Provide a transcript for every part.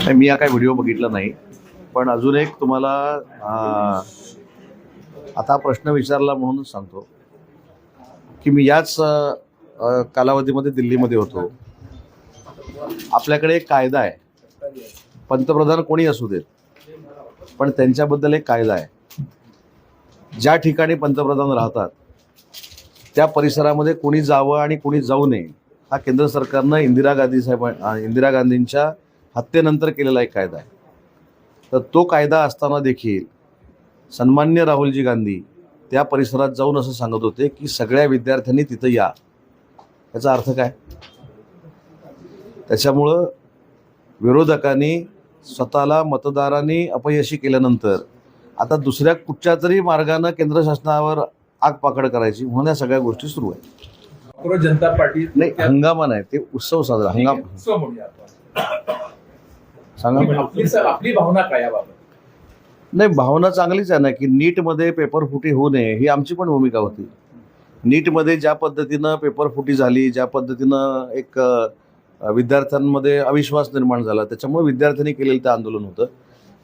नाही, मी हा काही व्हिडिओ बघितला नाही, पण अजून एक तुम्हाला आता प्रश्न विचारला म्हणून सांगतो की मी याच कालावधीमध्ये दिल्लीमध्ये होतो. आपल्याकडे एक कायदा आहे, पंतप्रधान कोणी असू देत, पण त्यांच्याबद्दल एक कायदा आहे. ज्या ठिकाणी पंतप्रधान राहतात त्या परिसरामध्ये कोणी जावं आणि कोणी जाऊ नये हा केंद्र सरकारनं इंदिरा गांधींच्या हत्येनंतर केलेला एक कायदा आहे. तर तो कायदा असताना देखील सन्मान्य राहुलजी गांधी त्या परिसरात जाऊन असं सांगत होते की सगळ्या विद्यार्थ्यांनी तिथं या. याचा अर्थ काय? त्याच्यामुळं विरोधकांनी स्वतःला मतदारांनी अपयशी केल्यानंतर आता दुसऱ्या कुठच्या तरी मार्गानं केंद्र शासनावर आगपाखड करायची म्हणून या सगळ्या गोष्टी सुरू आहेत. जनता पार्टी नाही, हंगामा नाही, ते उत्सव साजरा हंगाम सांगा. आपली भावना काय याबाबत? नाही, भावना चांगलीच आहे ना की नीटमध्ये पेपर फुटी होऊ नये ही आमची पण भूमिका होती. नीटमध्ये ज्या पद्धतीनं पेपर फुटी झाली, ज्या पद्धतीनं एक विद्यार्थ्यांमध्ये अविश्वास निर्माण झाला, त्याच्यामुळे विद्यार्थ्यांनी केलेलं ते आंदोलन होतं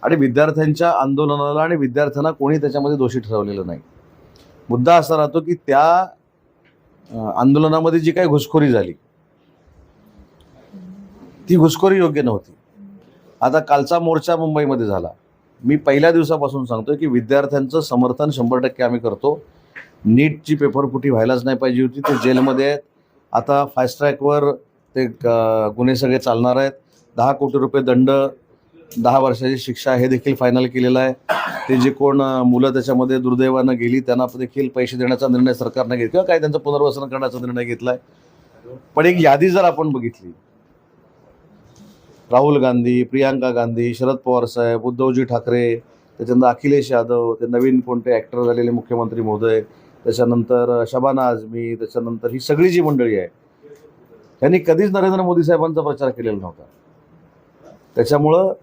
आणि विद्यार्थ्यांच्या आंदोलनाला आणि विद्यार्थ्यांना कोणी त्याच्यामध्ये दोषी ठरवलेलं नाही. मुद्दा असा राहतो की त्या आंदोलनामध्ये जी काही घुसखोरी झाली ती घुसखोरी योग्य नव्हती. आता कालचा मोर्चा मुंबईमध्ये झाला. मी पहिल्या दिवसापासून सांगतोय की विद्यार्थ्यांचं समर्थन 100% आम्ही करतो. नीटची पेपरफुटी व्हायलाच नाही पाहिजे होती. ते जेलमध्ये आहेत. आता फास्ट ट्रॅकवर ते गुन्हे सगळे चालणार आहेत. 10 कोटी रुपये दंड, 10 वर्षाची शिक्षा हे देखील फायनल केलेलं आहे. ते जे कोण मुलं त्याच्यामध्ये दुर्दैवानं गेली त्यांना देखील पैसे देण्याचा निर्णय सरकारने घेतला किंवा काय त्यांचं पुनर्वसन करण्याचा निर्णय घेतला आहे. पण एक यादी जर आपण बघितली, राहुल गांधी, प्रियांका गांधी, शरद पवार साहेब, उद्धवजी ठाकरे, त्याच्यानंतर अखिलेश यादव, ते नवीन कोणते ॲक्टर झालेले मुख्यमंत्री महोदय, त्याच्यानंतर शबाना आझमी, त्याच्यानंतर ही सगळी जी मंडळी आहे त्यांनी कधीच नरेंद्र मोदी साहेबांचा प्रचार केलेला नव्हता. त्याच्यामुळं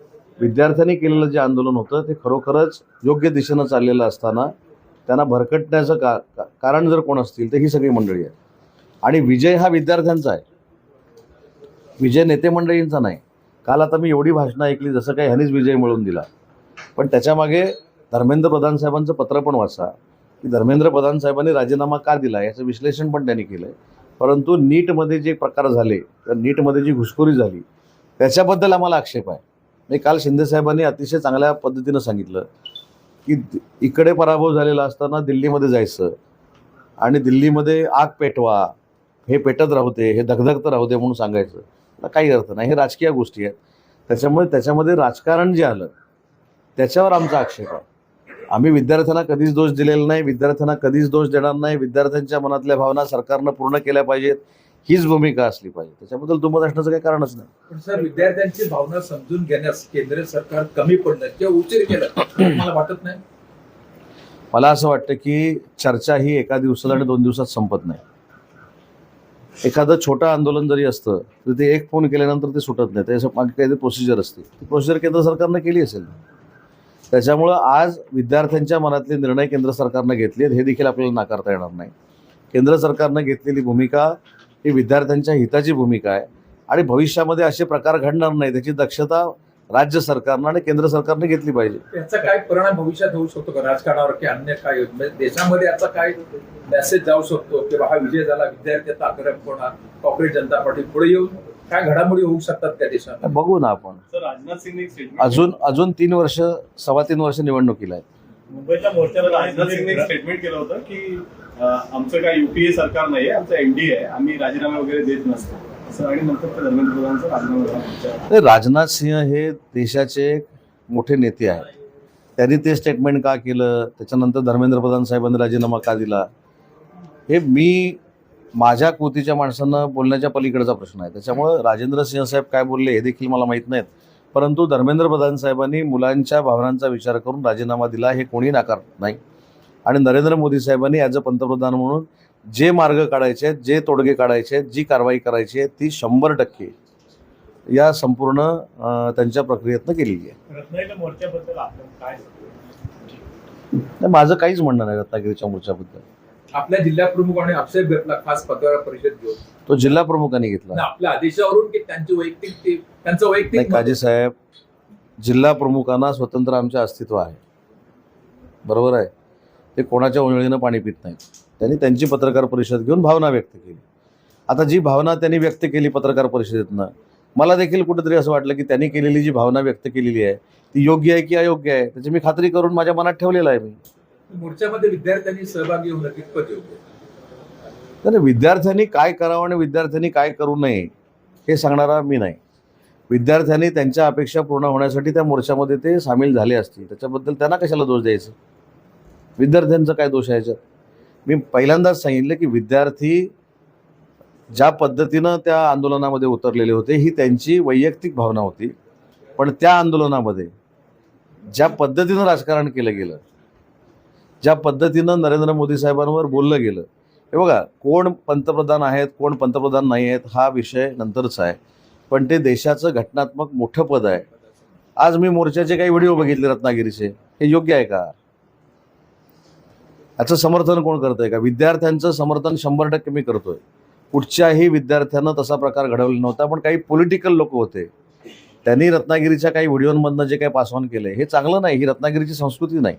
विद्यार्थ्यांनी केलेलं जे आंदोलन होतं ते खरोखरच योग्य दिशेनं चाललेलं असताना त्यांना भरकटण्याचं कारण जर कोण असतील तर ही सगळी मंडळी आहे. आणि विजय हा विद्यार्थ्यांचा आहे, विजय नेते मंडळींचा नाही. काल आता मी एवढी भाषणं ऐकली जसं काही ह्यानेच विजय मिळवून दिला, पण त्याच्यामागे धर्मेंद्र प्रधान साहेबांचं पत्र पण वाचा की धर्मेंद्र प्रधान साहेबांनी राजीनामा का दिला याचं विश्लेषण पण त्यांनी केलं आहे. परंतु नीटमध्ये जे प्रकार झाले, नीटमध्ये जी घुसखोरी झाली त्याच्याबद्दल आम्हाला आक्षेप आहे. मी काल शिंदे साहेबांनी अतिशय चांगल्या पद्धतीनं सांगितलं की इकडे पराभव झालेला असताना दिल्लीमध्ये जायचं आणि दिल्लीमध्ये आग पेटवा, हे पेटत राहू दे, हे धगधगतं राहू दे म्हणून सांगायचं. काही अर्थ नाही. हे राजकीय गोष्टी आहेत. त्याच्यामुळे त्याच्यामध्ये राजकारण जे आलं त्याच्यावर आमचा आक्षेप आहे. आम्ही विद्यार्थ्यांना कधीच दोष दिलेला नाही, विद्यार्थ्यांना कधीच दोष देणार नाही. विद्यार्थ्यांच्या मनातल्या भावना सरकारनं पूर्ण केल्या पाहिजेत हीच भूमिका असली पाहिजे. त्याच्याबद्दल दुमत असण्याचं काही कारणच नाही. पण सर, विद्यार्थ्यांची भावना समजून घेण्यास केंद्र सरकार कमी पडलं किंवा उशीर केलं मला वाटत नाही. मला असं वाटतं की चर्चा ही एका दिवसात आणि 2 दिवसात संपत नाही. एखादं छोटं आंदोलन जरी असतं तर ते एक फोन केल्यानंतर ते सुटत नाही. त्याच्या मागे काहीतरी प्रोसिजर असते. ती प्रोसिजर केंद्र सरकारनं केली असेल. त्याच्यामुळं आज विद्यार्थ्यांच्या मनातले निर्णय केंद्र सरकारनं घेतले हे देखील आपल्याला नाकारता येणार नाही. केंद्र सरकारनं घेतलेली भूमिका ही विद्यार्थ्यांच्या हिताची भूमिका आहे आणि भविष्यामध्ये असे प्रकार घडणार नाही त्याची दक्षता राज्य सरकारनं आणि केंद्र सरकारनं घेतली पाहिजे. याचा काय परिणाम भविष्यात होऊ शकतो का राजकारणावर की अन्य काय? देशामध्ये याचा काय मेसेज जाऊ शकतो की हा विजय झाला, विद्यार्थी आता आक्रमक होणार, काँग्रेस जनता पार्टी पुढे येऊन काय घडामोडी होऊ शकतात त्या देशात? बघू ना आपण. राजनाथ सिंग अजून 3 वर्ष 3.25 वर्ष निवडणुकीला आहेत. मुंबईच्या मोर्चाला राजनाथ सिंगने एक स्टेटमेंट केलं होतं की आमचं काय युपीए सरकार नाहीये, आमचं एनडीए आहे, आम्ही राजीनामे वगैरे देत नसतो असं. आणि नंतर धर्मेंद्र प्रधानचा राजीनामा. राजनाथ सिंह हे देशाचे मोठे नेते आहेत. त्यांनी ते स्टेटमेंट का केलं, त्याच्यानंतर धर्मेंद्र प्रधान साहेबांनी राजीनामा का दिला, हे मी माझ्या कृतीच्या माणसांना बोलण्याच्या पलीकडचा प्रश्न आहे. त्याच्यामुळं राजेंद्र सिंह साहेब काय बोलले हे देखील मला माहीत नाहीत. परंतु धर्मेंद्र प्रधान साहेबांनी मुलांच्या भावनांचा विचार करून राजीनामा दिला हे कोणी नाकारत नाही. आणि नरेंद्र मोदी साहेबांनी ॲज अ पंतप्रधान म्हणून जे मार्ग काढायचे आहेत, जे तोडगे काढायचे आहेत, जी कारवाई करायची आहे ती 100% या संपूर्ण त्यांच्या प्रक्रियेतनं केलेली आहे. रत्नागिरीच्या मोर्चाबद्दल आपण काय? नाही, माझं काहीच म्हणणं नाही रत्नागिरीच्या मोर्चाबद्दल. आपल्या जिल्हा प्रमुखांनी आक्षेप घेतला खास पत्रकार परिषद घेऊन. तो जिल्हा प्रमुखांनी घेतला. आपल्या आदेशावरून की त्यांचं वैयक्तिक काजी साहेब, जिल्हा प्रमुखांना स्वतंत्र आमचे अस्तित्व आहे, बरोबर आहे. ते कोणाच्या उजळीनं पाणी पित नाहीत. त्यांनी त्यांची पत्रकार परिषद घेऊन भावना व्यक्त केली. आता जी भावना त्यांनी व्यक्त केली पत्रकार परिषदेतनं, मला देखील कुठेतरी असं वाटलं की त्यांनी केलेली जी भावना व्यक्त केलेली आहे ती योग्य आहे की अयोग्य आहे त्याची मी खात्री करून माझ्या मनात ठेवलेलं आहे. मी मोर्चामध्ये विद्यार्थ्यांनी सहभागी होणं कितपत योग्य आहे? तर विद्यार्थ्यांनी काय करावं आणि विद्यार्थ्यांनी काय करू नये हे सांगणारा मी नाही. विद्यार्थ्यांनी त्यांच्या अपेक्षा पूर्ण होण्यासाठी त्या मोर्चामध्ये ते सामील झाले असतील, त्याच्याबद्दल त्यांना कशाला दोष द्यायचं? विद्यार्थ्यांचा काय दोष आहे याच्यात? मी पहिल्यांदाच सांगितलं की विद्यार्थी ज्या पद्धतीनं त्या आंदोलनामध्ये उतरलेले होते ही त्यांची वैयक्तिक भावना होती, पण त्या आंदोलनामध्ये ज्या पद्धतीनं राजकारण केलं गेलं, ज्या पद्धतीनं नरेंद्र मोदी साहेबांवर बोललं गेलं, हे बघा, कोण पंतप्रधान आहेत कोण पंतप्रधान नाही आहेत हा विषय नंतरचा आहे, पण ते देशाचं घटनात्मक मोठं पद आहे. आज मी मोर्चाचे काही व्हिडिओ बघितले रत्नागिरीचे, हे योग्य आहे का? याचं समर्थन कोण करतंय का? विद्यार्थ्यांचं समर्थन 100% मी करतोय. कुठच्याही विद्यार्थ्यानं तसा प्रकार घडवला नव्हता, पण काही पॉलिटिकल लोक होते, त्यांनी रत्नागिरीच्या काही व्हिडिओमधनं जे काही पासवान केलं हे चांगलं नाही, ही रत्नागिरीची संस्कृती नाही.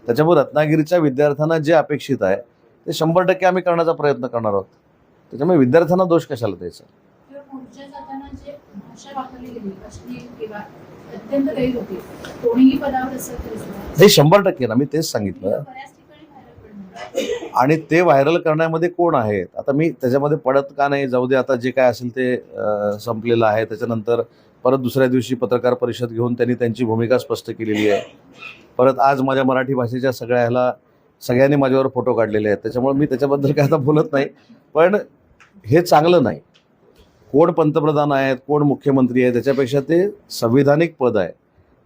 त्याच्यामुळे रत्नागिरीच्या विद्यार्थ्यांना जे अपेक्षित आहे ते 100% आम्ही करण्याचा प्रयत्न करणार आहोत. त्याच्यामुळे विद्यार्थ्यांना दोष कशाला द्यायचा? मोर्चा जाताना जे भाषा वापरली गेली अश्लील किंवा अत्यंत गैर होती, कोणीही पदावर असेल तरी सुद्धा हे 100% ना, मी तेच सांगितलं. बऱ्याच ठिकाणी व्हायरल पडणार. आणि ते व्हायरल करण्यामध्ये कोण आहेत आता मी त्याच्यामध्ये पडत का नाही, जाऊ दे, आता जे काय असेल ते संपलेलं आहे. त्याच्यानंतर परत दुसऱ्या दिवशी पत्रकार परिषद घेऊन त्यांनी त्यांची भूमिका स्पष्ट केलेली आहे. परत आज माझ्या मराठी भाषेच्या सगळ्यांनी माझ्यावर फोटो काढलेले आहेत, त्याच्यामुळे मी त्याच्याबद्दल काय आता बोलत नाही. पण हे चांगलं नाही. कोण पंतप्रधान आहेत कोण मुख्यमंत्री आहे त्याच्यापेक्षा ते संविधानिक पद आहे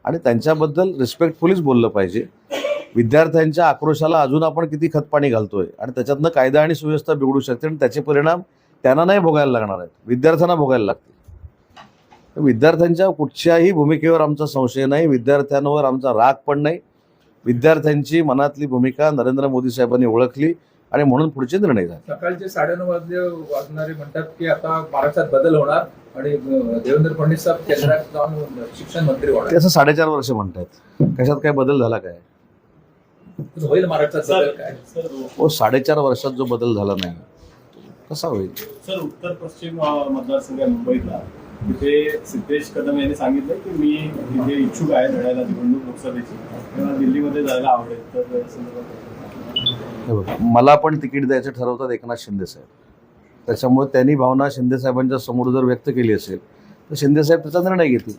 आणि त्यांच्याबद्दल रिस्पेक्टफुलीच बोललं पाहिजे. विद्यार्थ्यांच्या आक्रोशाला अजून आपण किती खतपाणी घालतोय आणि त्याच्यातनं कायदा आणि सुव्यवस्था बिघडू शकते आणि त्याचे परिणाम त्यांना नाही भोगायला लागणार आहेत, विद्यार्थ्यांना भोगायला लागतील. विद्यार्थ्यांच्या कुठच्याही भूमिकेवर आमचा संशय नाही, विद्यार्थ्यांवर आमचा राग पण नाही. विद्यार्थ्यांची मनातली भूमिका नरेंद्र मोदी साहेबांनी ओळखली आणि म्हणून पुढचे निर्णय झाले. सकाळचे 9:30 वाजणारे म्हणतात की आता महाराष्ट्रात बदल होणार आणि देवेंद्र फडणवीस साहेब केंद्रात जाऊन शिक्षण मंत्री होणार. ते असं 4.5 वर्ष म्हणतात, कशात काय बदल झाला काय? होईल महाराष्ट्रात बदल काय? हो, 4.5 वर्षात जो बदल झाला नाही कसा होईल? सर, उत्तर पश्चिम मतदारसंघ आहे मुंबईतला, तिथे सिद्धेश कदम यांनी सांगितलं की मी तिथे इच्छुक आहे लढायला निवडणूक लोकसभेची, तेव्हा दिल्लीमध्ये जायला आवडेल. तर हे बघा, मला पण तिकीट द्यायचं ठरवतात एकनाथ शिंदे साहेब. त्याच्यामुळे त्यांनी भावना शिंदे साहेबांच्या समोर जर व्यक्त केली असेल तर शिंदे साहेब त्याचा निर्णय घेतील.